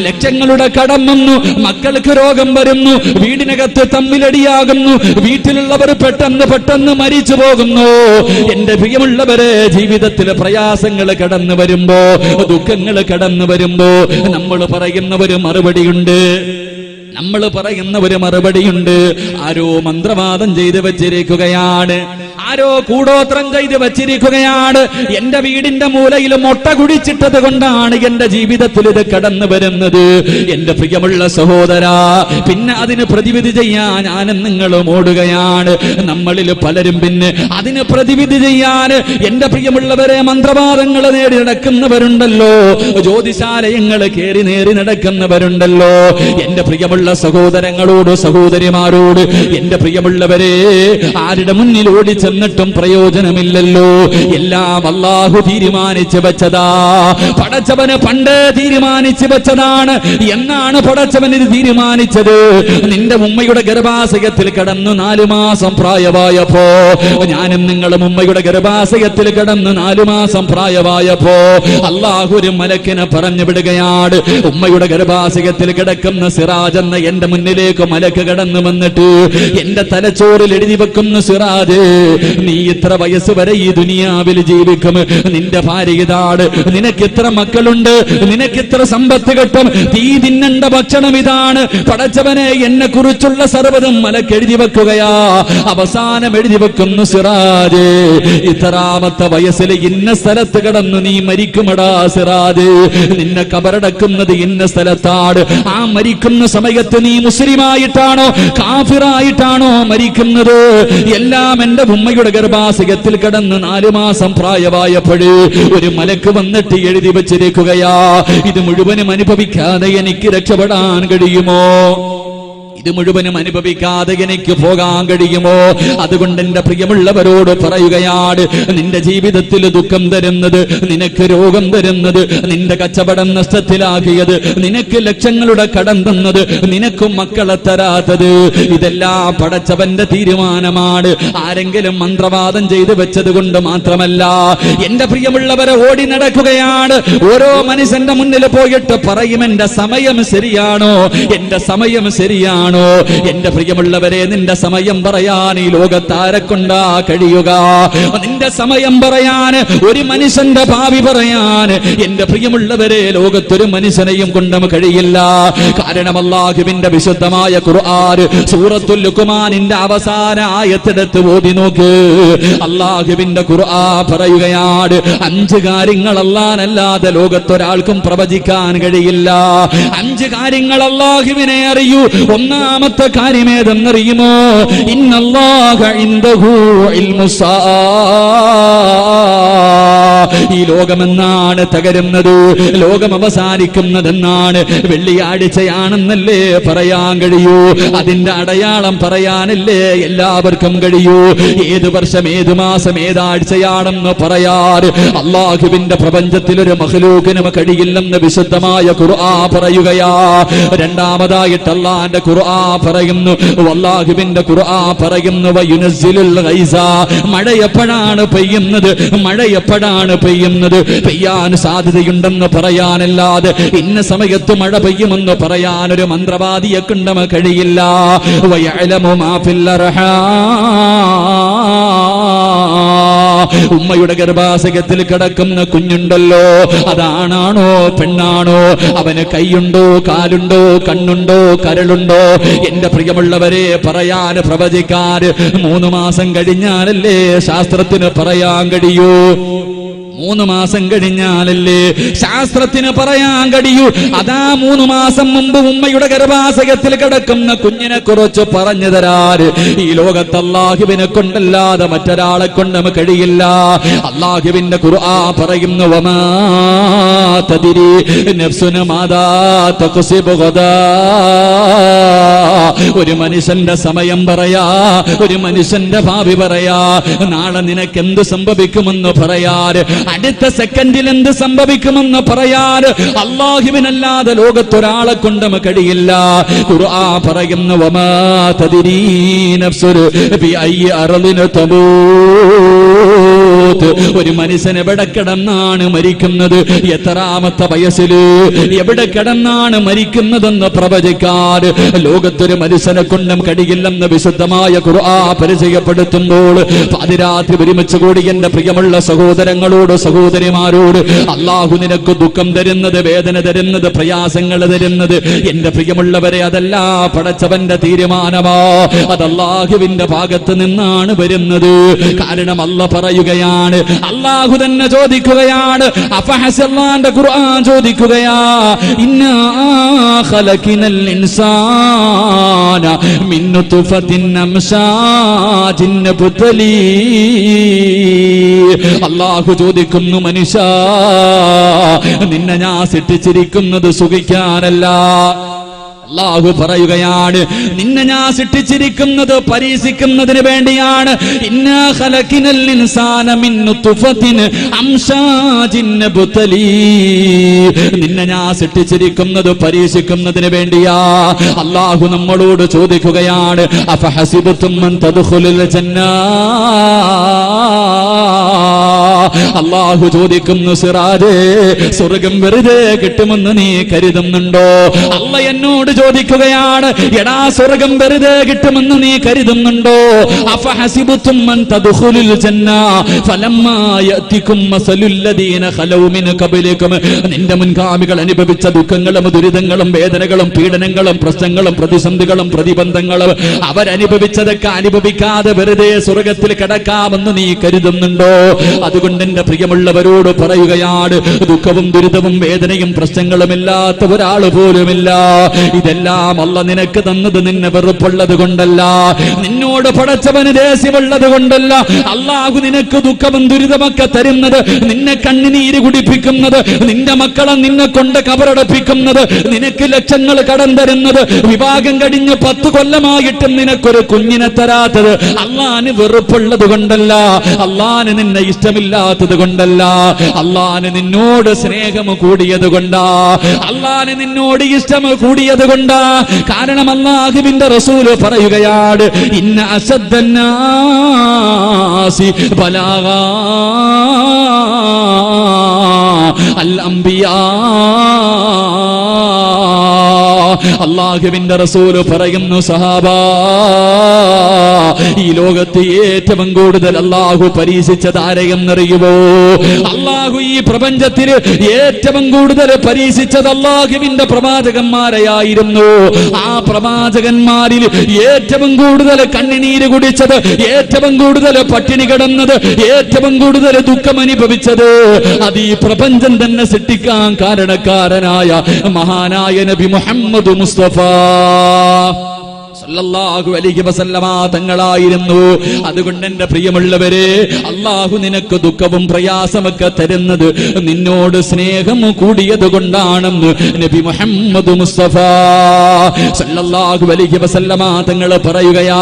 ലക്ഷങ്ങളുടെ കടം വന്നു, മക്കൾക്ക് രോഗം വരുന്നു, വീടിനകത്ത് തമ്മിലടിയാകുന്നു, വീട്ടിലുള്ളവർ പെട്ടെന്ന് മരിച്ചു പോകുന്നു. എന്റെ പ്രിയമുള്ളവരെ, ജീവിതത്തിലെ പ്രയാസങ്ങൾ കടന്നു വരുമ്പോ, ദുഃഖങ്ങൾ കടന്നു വരുമ്പോ നമ്മൾ പറയുന്ന ഒരു മറുപടിയുണ്ട്. ആരോ മന്ത്രവാദം ചെയ്ത് വച്ചിരിക്കുകയാണ്, ആരോ കൂടോത്രം ചെയ്ത് വച്ചിരിക്കുകയാണ്. എന്റെ വീടിന്റെ മൂലയിൽ മുട്ട കുടിച്ചിട്ടത് കൊണ്ടാണ് എന്റെ ജീവിതത്തിൽ ഇത് കടന്നു വരുന്നത്. എന്റെ പ്രിയമുള്ള സഹോദരാ, പിന്നെ അതിന് പ്രതിവിധി ചെയ്യാൻ ഞാനും നിങ്ങളും ഓടുകയാണ്. നമ്മളിൽ പലരും പിന്നെ അതിന് പ്രതിവിധി ചെയ്യാൻ, എന്റെ പ്രിയമുള്ളവരെ, മന്ത്രവാദങ്ങൾ നേടി നടക്കുന്നവരുണ്ടല്ലോ, ജ്യോതിശാലയങ്ങൾ കയറി നേറി നടക്കുന്നവരുണ്ടല്ലോ. എന്റെ പ്രിയമുള്ള സഹോദരങ്ങളോട്, സഹോദരിമാരോട്, എന്റെ പ്രിയമുള്ളവരെ, ആരുടെ മുന്നിൽ ഓടിച്ചെന്നിട്ടും പ്രയോജനമില്ലല്ലോ. എല്ലാം അല്ലാഹു തീരുമാനിച്ചു വെച്ചതാ. പടച്ചവന് പണ്ട് തീരുമാനിച്ചു വെച്ചതാണ്. എന്നാണ് പടച്ചവൻ ഇത് തീരുമാനിച്ചത്? നിന്റെ ഉമ്മയുടെ ഗർഭാശയത്തിൽ കടന്നു 4 മാസം പ്രായമായപ്പോ, ഞാനും നിങ്ങളും ഉമ്മയുടെ ഗർഭാശയത്തിൽ കടന്നു 4 മാസം പ്രായമായപ്പോ അല്ലാഹു ഒരു മലക്കിനെ പറഞ്ഞു വിടുകയാണ്. ഉമ്മയുടെ ഗർഭാശയത്തിൽ കിടക്കുന്ന സിറാജ് എന്ന എന്റെ മുന്നിലേക്ക് മലക്ക് കടന്നു വന്നിട്ട് എന്റെ തലച്ചോറിൽ എഴുതി വെക്കുന്നു, സിറാജ്, നീ ഇത്ര വയസ്സ് വരെ ഈ ദുനിയാവിൽ ജീവിക്കും. നിന്റെ ഭാര്യ ഇതാണ്, നിനക്ക് ഇത്ര മക്കളുണ്ട്, നിനക്ക് ഇത്ര സമ്പത്ത് കിട്ടും, തീ തിന്നണ്ട ഭക്ഷണം ഇതാണ്. പടച്ചവനെ, എന്നെ കുറിച്ചുള്ള സർവ്വതും മലക്ക് എഴുതി വെക്കുകയാ. അവസാനം എഴുതി വെക്കുന്നു, സിറാജ്, ഇത്രാമത്തെ വയസ്സിൽ ഇന്ന സ്ഥലത്ത് കിടന്നു നീ മരിക്കുമടാ സിറാജ്. നിന്നെ കബറടക്കുന്നത് ഇന്ന സ്ഥലത്താണ്. ആ മരിക്കുന്ന സമയത്ത് നീ മുസ്ലിമായിട്ടാണോ കാഫിറായിട്ടാണോ മരിക്കുന്നത്? എല്ലാം എന്റെ ഉമ്മയുടെ ഗർഭാശയത്തിൽ കിടന്ന് 4 മാസം പ്രായമായപ്പോഴേ ഒരു മലക്ക് വന്നിട്ട് എഴുതി വെച്ചിരിക്കുകയാ. ഇത് മുഴുവനും അനുഭവിക്കാതെ എനിക്ക് രക്ഷപ്പെടാൻ കഴിയുമോ? ഇത് മുഴുവനും അനുഭവിക്കാതെ എനിക്ക് പോകാൻ കഴിയുമോ? അതുകൊണ്ട് എന്റെ പ്രിയമുള്ളവരോട് പറയുകയാണ്, നിന്റെ ജീവിതത്തിൽ ദുഃഖം തരുന്നത്, നിനക്ക് രോഗം തരുന്നത്, നിന്റെ കച്ചവടം നഷ്ടത്തിലാക്കിയത്, നിനക്ക് ലക്ഷങ്ങളുടെ കടം തന്നത്, നിനക്കും മക്കളെ തരാത്തത്, ഇതെല്ലാം പടച്ചവന്റെ തീരുമാനമാണ്. ആരെങ്കിലും മന്ത്രവാദം ചെയ്തു വെച്ചത് കൊണ്ട് മാത്രമല്ല. എന്റെ പ്രിയമുള്ളവരെ, ഓടി നടക്കുകയാണ്. ഓരോ മനുഷ്യന്റെ മുന്നിൽ പോയിട്ട് പറയും, എന്റെ സമയം ശരിയാണോ, എന്റെ സമയം ശരിയാണോ? എന്റെ പ്രിയമുള്ളവരെ, നിന്റെ സമയം പറയാൻ ഈ ലോകത്താരെ കൊണ്ടാ കഴിയുക? നിന്റെ സമയം പറയാൻ, ഒരു മനുഷ്യന്റെ ഭാവി പറയാൻ, എന്റെ പ്രിയമുള്ളവരെ, ലോകത്തൊരു മനുഷ്യനെയും കൊണ്ടും കഴിയില്ല. കാരണം അല്ലാഹുവിന്റെ വിശുദ്ധമായ ഖുർആൻ സൂറത്തുൽ ലുഖ്മാനിന്റെ അവസാന ആയത്തെടുത്ത് ഓതി നോക്ക്. അല്ലാഹുവിന്റെ ഖുർആൻ പറയുകയാണ്, 5 കാര്യങ്ങൾ അല്ലാഹുവല്ലാതെ ലോകത്തൊരാൾക്കും പ്രവചിക്കാൻ കഴിയില്ല. 5 കാര്യങ്ങൾ അല്ലാഹുവിനെ അറിയൂ. ഒന്നാമത്തെ കാര്യം ഏതെന്നറിയുമോ? ഇന്നല്ലാഹ ഇൻദഹു ഇൽമുസ്സാ. ഈ ലോകമെന്നാണ് തകരുന്നത്, ലോകം അവസാനിക്കുന്നതെന്നാണ്. വെള്ളിയാഴ്ചയാണെന്നല്ലേ പറയാൻ കഴിയൂ? അതിന്റെ അടയാളം പറയാനല്ലേ എല്ലാവർക്കും കഴിയൂ? ഏത് വർഷം, ഏത് മാസം, ഏതാഴ്ചയാണെന്ന് പറയാറ് അല്ലാഹുവിന്റെ പ്രപഞ്ചത്തിൽ ഒരു മഖ്ലൂഖിനും കഴിയില്ലെന്ന് വിശുദ്ധമായ ഖുർആൻ പറയുകയാ. രണ്ടാമതായിട്ട് അല്ലാഹുവിന്റെ ഖുർആൻ പറയുന്നു, അല്ലാഹുവിന്റെ ഖുർആൻ പറയുന്നു, വയുനസ്സിലുൽ ഗൈസ. മഴ എപ്പോഴാണ് പെയ്യുന്നത്, മഴ എപ്പോഴാണ് പെയ്യുന്നത്? പെയ്യാൻ സാധ്യതയുണ്ടെന്ന് പറയാനല്ലാതെ ഇന്ന സമയത്ത് മഴ പെയ്യുമെന്ന് പറയാൻ ഒരു മന്ത്രവാദിയെ കൊണ്ടും കഴിയില്ല. വയഅലമു മാ ഫിൽ അർഹാം. ഉമ്മയുടെ ഗർഭാശയത്തിൽ കിടക്കുന്ന കുഞ്ഞുണ്ടല്ലോ, അതാണാണോ പെണ്ണാണോ, അവന് കൈയുണ്ടോ, കാലുണ്ടോ, കണ്ണുണ്ടോ, കരളുണ്ടോ? എന്റെ പ്രിയമുള്ളവരെ, പറയാൻ, പ്രവചിക്കാൻ 3 മാസം കഴിഞ്ഞാലല്ലേ ശാസ്ത്രത്തിന് പറയാൻ കഴിയൂ? 3 മാസം കഴിഞ്ഞാലല്ലേ ശാസ്ത്രത്തിന് പറയാൻ കഴിയൂ? അതാ 3 മാസം മുമ്പ് ഉമ്മയുടെ ഗർഭാശയത്തിൽ കിടക്കുന്ന കുഞ്ഞിനെ കുറിച്ച് പറഞ്ഞു തരാറ് ഈ ലോകത്ത് അല്ലാഹുവിനെ കൊണ്ടല്ലാതെ മറ്റൊരാളെ കൊണ്ടും കഴിയില്ല. അല്ലാഹുവിന്റെ ഖുർആൻ പറയുന്നു, വമാ തദ്രി നഫ്സുൻ മാദാ തക്സിബു ഗദാ. ഒരു മനുഷ്യന്റെ സമയം പറയാ, ഒരു മനുഷ്യന്റെ ഭാവി പറയാ. നാളെ നിനക്ക് എന്ത് സംഭവിക്കുമെന്ന് പറയാറ്, അടുത്ത സെക്കൻഡിൽ എന്ത് സംഭവിക്കുമെന്ന് പറയാൻ അല്ലാഹുവിനല്ലാതെ ലോകത്തൊരാളെ കൊണ്ടും കഴിയില്ല. ഖുർആൻ പറയുന്നു, വമാ തദ്രീ നഫ്സുൻ ബിഅയ്യി അർളിൻ തമൂത്. മൗത്ത്. ഒരു മനുഷ്യൻ എവിടെ കിടന്നാണ് മരിക്കുന്നത്, എത്രാമത്തെ വയസ്സില് എവിടെ കിടന്നാണ് മരിക്കുന്നതെന്ന് പ്രവചിക്കാൻ ലോകത്തൊരു മനുഷ്യനെ കൊണ്ടും കഴിയില്ലെന്ന് വിശുദ്ധമായ ഖുർആൻ പരിചയപ്പെടുത്തുമ്പോൾ പാതിരാത്രി ഒരുമിച്ച് കൂടി എന്റെ പ്രിയമുള്ള സഹോദരങ്ങളോട് സഹോദരിമാരോട് അള്ളാഹു നിനക്ക് ദുഃഖം തരുന്നത്, വേദന തരുന്നത്, പ്രയാസങ്ങൾ തരുന്നത് എന്റെ പ്രിയമുള്ളവരെ അതല്ല പടച്ചവന്റെ തീരുമാനമാ, അത് അള്ളാഹുവിന്റെ ഭാഗത്ത് നിന്നാണ് വരുന്നത്. കാരണം അല്ല പറയുകയാണ്, അള്ളാഹു തന്നെ ചോദിക്കുകയാണ്, അഫഹസല്ലാന്റെ ഖുർആൻ ചോദിക്കുകയാ, ഇന്നാ ഖലഖനൽ ഇൻസാന മിൻ നുത്ഫത്തിൻ അംശാജിൻ നബ്തലി. അള്ളാഹു ചോദിക്കുന്നു, മനുഷ്യ നിന്നെ ഞാൻ സൃഷ്ടിച്ചിരിക്കുന്നത് സുഖിക്കാനല്ല. അല്ലാഹു പറയുകയാണ്, നിന്നെ ഞാൻ സൃഷ്ടിച്ചിരിക്കുന്നത് പരീക്ഷിക്കുന്നതിന് വേണ്ടിയാണ്. ഇന്നാ ഖലഖനൽ ഇൻസാന മിൻ നുത്ഫത്തിൻ അംശാജിൻ നബ്തലി. നിന്നെ ഞാൻ സൃഷ്ടിച്ചിരിക്കുന്നത് പരീക്ഷിക്കുന്നതിന് വേണ്ടിയാ. അല്ലാഹു നമ്മളോട് ചോദിക്കുകയാണ്, അഫഹസിബതും മൻ തദ്ഖുലുൽ ജന്ന. അല്ലാഹു ചോദിക്കുന്നു, സിറാജേ സ്വർഗ്ഗം വെറുതെ കിട്ടുമെന്ന് നീ കരുതുന്നുണ്ടോ? അല്ല എന്നോട് ചോദിക്കുകയാണ്, എടാ സ്വർഗ്ഗം വെറുതെ കിട്ടുമെന്ന് നീ കരുതുന്നുണ്ടോ? അഫഹസിബതും മൻ തദ്ഖുലുൽ ജന്ന ഫലമ്മാ യഅതികും മസലുൽ ലദീന ഖലൗ മിൻ ഖബലികും. നിന്റെ മുൻഗാമികൾ അനുഭവിച്ച ദുഃഖങ്ങളും ദുരിതങ്ങളും വേദനകളും പീഡനങ്ങളും പ്രശ്നങ്ങളും പ്രതിസന്ധികളും പ്രതിബന്ധങ്ങളും അവരനുഭവിച്ചതൊക്കെ അനുഭവിക്കാതെ വെറുതെ സ്വർഗ്ഗത്തിൽ കിടക്കാമെന്ന് നീ കരുതുന്നുണ്ടോ? അതുകൊണ്ട് എന്റെ പ്രിയമുള്ളവരോട് പറയുകയാണ്, ദുഃഖവും ദുരിതവും വേദനയും പ്രശ്നങ്ങളും ഇല്ലാത്ത ഒരാൾ പോലുമില്ല. ഇതെല്ലാം അല്ല നിനക്ക് തന്നത് നിന്നെ വെറുപ്പുള്ളത് കൊണ്ടല്ല, നിന്നോട് പടച്ചവന് ദേഷ്യമുള്ളത് കൊണ്ടല്ല. അള്ളാഹു നിനക്ക് ദുഃഖവും ദുരിതമൊക്കെ തരുന്നത്, നിന്നെ കണ്ണുനീര് കുടിപ്പിക്കുന്നത്, നിന്റെ മക്കളെ നിന്നെ കൊണ്ട് കബറടപ്പിക്കുന്നത്, നിനക്ക് ലക്ഷങ്ങൾ കടം തരുന്നത്, വിവാഹം കഴിഞ്ഞ് 10 കൊല്ലമായിട്ടും നിനക്കൊരു കുഞ്ഞിനെ തരാത്തത് അള്ളാന് വെറുപ്പുള്ളത് കൊണ്ടല്ല, അള്ളാന് നിന്നെ ഇഷ്ടമില്ലാത്തത് കൊണ്ടല്ല, അള്ളാന് നിന്നോട് സ്നേഹം കൂടിയത് കൊണ്ടാ, അള്ളാന് നിന്നോട് ഇഷ്ടം കൂടിയത് കൊണ്ടാ. കാരണം അല്ലാഹുവിന്റെ റസൂല് പറയുകയാണ്, ഇന്ന അസദ്ദന്നാസി ബലാഗാ അൽ അംബിയാ. അല്ലാഹുവിന്റെ റസൂല് പറയുന്നു, സഹാബാ ഈ ലോകത്ത് ഏറ്റവും കൂടുതൽ അല്ലാഹു പരീക്ഷിച്ചത് ആരെയെന്നറിയുമോ? അല്ലാഹു ഈ പ്രപഞ്ചത്തിൽ ഏറ്റവും കൂടുതൽ പരീക്ഷിച്ചത് അല്ലാഹുവിന്റെ പ്രവാചകന്മാരെയായിരുന്നു. ആ പ്രവാചകന്മാരിൽ ഏറ്റവും കൂടുതൽ കണ്ണുനീര് കുടിച്ചത്, ഏറ്റവും കൂടുതൽ പട്ടിണി കിടന്നത്, ഏറ്റവും കൂടുതൽ ദുഃഖം അനുഭവിച്ചത് അത് ഈ പ്രപഞ്ചം തന്നെ സൃഷ്ടിക്കാൻ കാരണക്കാരനായ മഹാനായ നബി മുഹമ്മദ് മുസ്തഫ സല്ലല്ലാഹു അലൈഹി വസല്ലമ തങ്ങളായിരുന്നു. അതുകൊണ്ട് എന്റെ പ്രിയമുള്ളവരെ, അല്ലാഹു നിനക്ക് ദുഃഖവും പ്രയാസമൊക്കെ തരുന്നത് നിന്നോട് സ്നേഹം കൂടിയത് കൊണ്ടാണെന്ന് നബി മുഹമ്മദ് മുസ്തഫ സല്ലല്ലാഹു അലൈഹി വസല്ലമ തങ്ങൾ പറയുകയാ.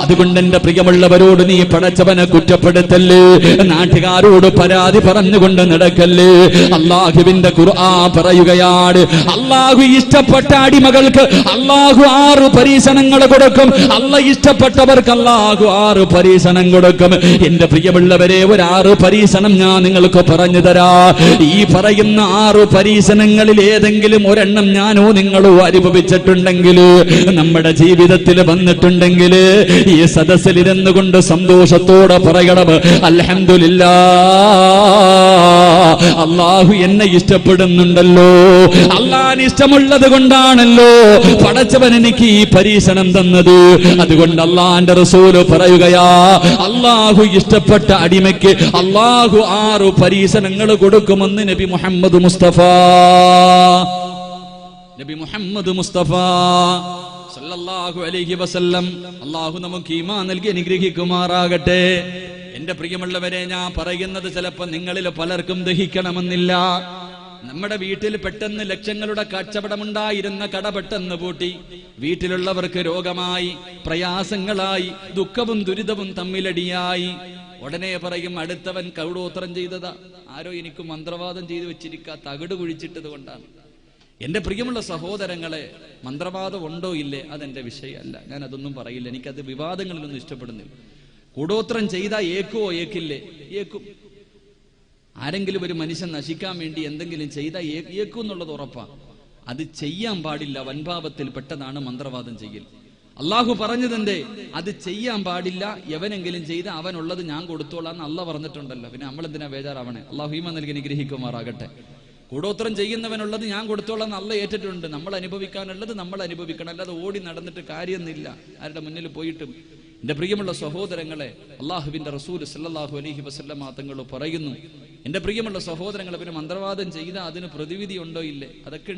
അതുകൊണ്ട് എന്റെ പ്രിയമുള്ളവരോട് നീ പടച്ചവനെ കുറ്റപ്പെടുത്തല്ലേ, നാട്ടുകാരോട് പരാതി പറഞ്ഞുകൊണ്ട് നടക്കല്ലേ. അല്ലാഹുവിന്റെ ഖുർആൻ പറയുകയാണ്, അല്ലാഹു ഇഷ്ടപ്പെട്ട അടിമകൾക്ക് അല്ലാഹു 6 പരീക്ഷണങ്ങൾ കൊടുക്കും. അല്ല ഇഷ്ടപ്പെട്ടവർക്ക് അല്ലാഹു 6 പരീക്ഷണം കൊടുക്കും. എന്റെ പ്രിയമുള്ളവരെ, ഒരു 6 പരീക്ഷണം ഞാൻ നിങ്ങൾക്ക് പറഞ്ഞു തരാ. ഈ പറയുന്ന 6 പരീക്ഷണങ്ങളിൽ ഏതെങ്കിലും ഒരെണ്ണം ഞാനോ നിങ്ങളോ അനുഭവിച്ചിട്ടുണ്ടെങ്കിൽ, നമ്മുടെ ജീവിതത്തിൽ വന്നിട്ടുണ്ടെങ്കിൽ, ഈ സദസ്സിൽ ഇരുന്നു കൊണ്ട് സന്തോഷത്തോടെ പറയണം, അൽഹംദുലില്ലാഹ്, അല്ലാഹു എന്നെ ഇഷ്ടപ്പെടുന്നുണ്ടല്ലോ. അല്ലാഹുവിന് ഇഷ്ടമുള്ളത് കൊണ്ടാണല്ലോ പടച്ചവൻ എനിക്ക് ഈ പരീക്ഷണം തന്നത്. അതുകൊണ്ട് അല്ലാഹുവിന്റെ റസൂല് പറയുകയാ, അല്ലാഹു ഇഷ്ടപ്പെട്ട അടിമയ്ക്ക് അല്ലാഹു 6 പരീക്ഷണങ്ങൾ കൊടുക്കുമെന്ന് നബി മുഹമ്മദ് മുസ്തഫ സല്ലല്ലാഹു അലൈഹി വസല്ലം. അല്ലാഹു നമുക്ക് ഈമാൻ നൽകി അനുഗ്രഹിക്കുമാറാകട്ടെ. എന്റെ പ്രിയമുള്ളവരെ, ഞാൻ പറയുന്നത് ചിലപ്പോൾ നിങ്ങളിൽ പലർക്കും ദഹിക്കണമെന്നില്ല. നമ്മുടെ വീട്ടിൽ പെട്ടെന്ന് ലക്ഷങ്ങളുടെ കച്ചവടമുണ്ടായിരുന്ന കട പെട്ടെന്ന് പൂട്ടി, വീട്ടിലുള്ളവർക്ക് രോഗമായി, പ്രയാസങ്ങളായി, ദുഃഖവും ദുരിതവും തമ്മിലടിയായി. ഉടനെ പറയും, അടുത്തവൻ കൗടോത്രം ചെയ്തതാ, ആരോ എനിക്ക് മന്ത്രവാദം ചെയ്തു വെച്ചിരിക്കുക, തകിട് കുഴിച്ചിട്ടത് കൊണ്ടാണ്. എന്റെ പ്രിയമുള്ള സഹോദരങ്ങളെ, മന്ത്രവാദം ഉണ്ടോ ഇല്ലേ അതെന്റെ വിഷയമല്ല, ഞാൻ അതൊന്നും പറയില്ല. എനിക്കത് വിവാദങ്ങളിലൊന്നും ഇഷ്ടപ്പെടുന്നില്ല. കൂടോത്രം ചെയ്താൽ ഏക്കോ ഏക്കില്ലേ? ഏക്കും. ആരെങ്കിലും ഒരു മനുഷ്യൻ നശിക്കാൻ വേണ്ടി എന്തെങ്കിലും ചെയ്താൽ ഏക്കും എന്നുള്ളത് ഉറപ്പാണ്. അത് ചെയ്യാൻ പാടില്ല. വൻപാപത്തിൽ പെട്ടതാണ് മന്ത്രവാദം ചെയ്യൽ. അള്ളാഹു പറഞ്ഞതെന്തേ? അത് ചെയ്യാൻ പാടില്ല. എവനെങ്കിലും ചെയ്ത് അവനുള്ളത് ഞാൻ കൊടുത്തോളാന്ന് അള്ളാഹ് പറഞ്ഞിട്ടുണ്ടല്ലോ. പിന്നെ നമ്മളെന്തിനാ ബേജാറാവണേ? അള്ളാഹു ഈമാൻ നൽകി അനുഗ്രഹിക്കുമാറാകട്ടെ. കൂടോത്രം ചെയ്യുന്നവനുള്ളത് ഞാൻ കൊടുത്തോളാന്ന് അള്ളാഹ് ഏറ്റിട്ടുണ്ട്. നമ്മൾ അനുഭവിക്കാനുള്ളത് നമ്മൾ അനുഭവിക്കണം. അല്ലാതെ ഓടി നടന്നിട്ട് കാര്യമൊന്നുമില്ല ആരുടെ മുന്നിൽ പോയിട്ടും. എന്റെ പ്രിയമുള്ള സഹോദരങ്ങളെ, അള്ളാഹുവിന്റെ റസൂൽ സല്ലല്ലാഹു അലൈഹി വസല്ലമ തങ്ങൾ പറയുന്നു, എന്റെ പ്രിയമുള്ള സഹോദരങ്ങളെ, പിന്നെ മന്ത്രവാദം ചെയ്താൽ അതിന് പ്രതിവിധി ഉണ്ടോ ഇല്ലേ? അതൊക്കെ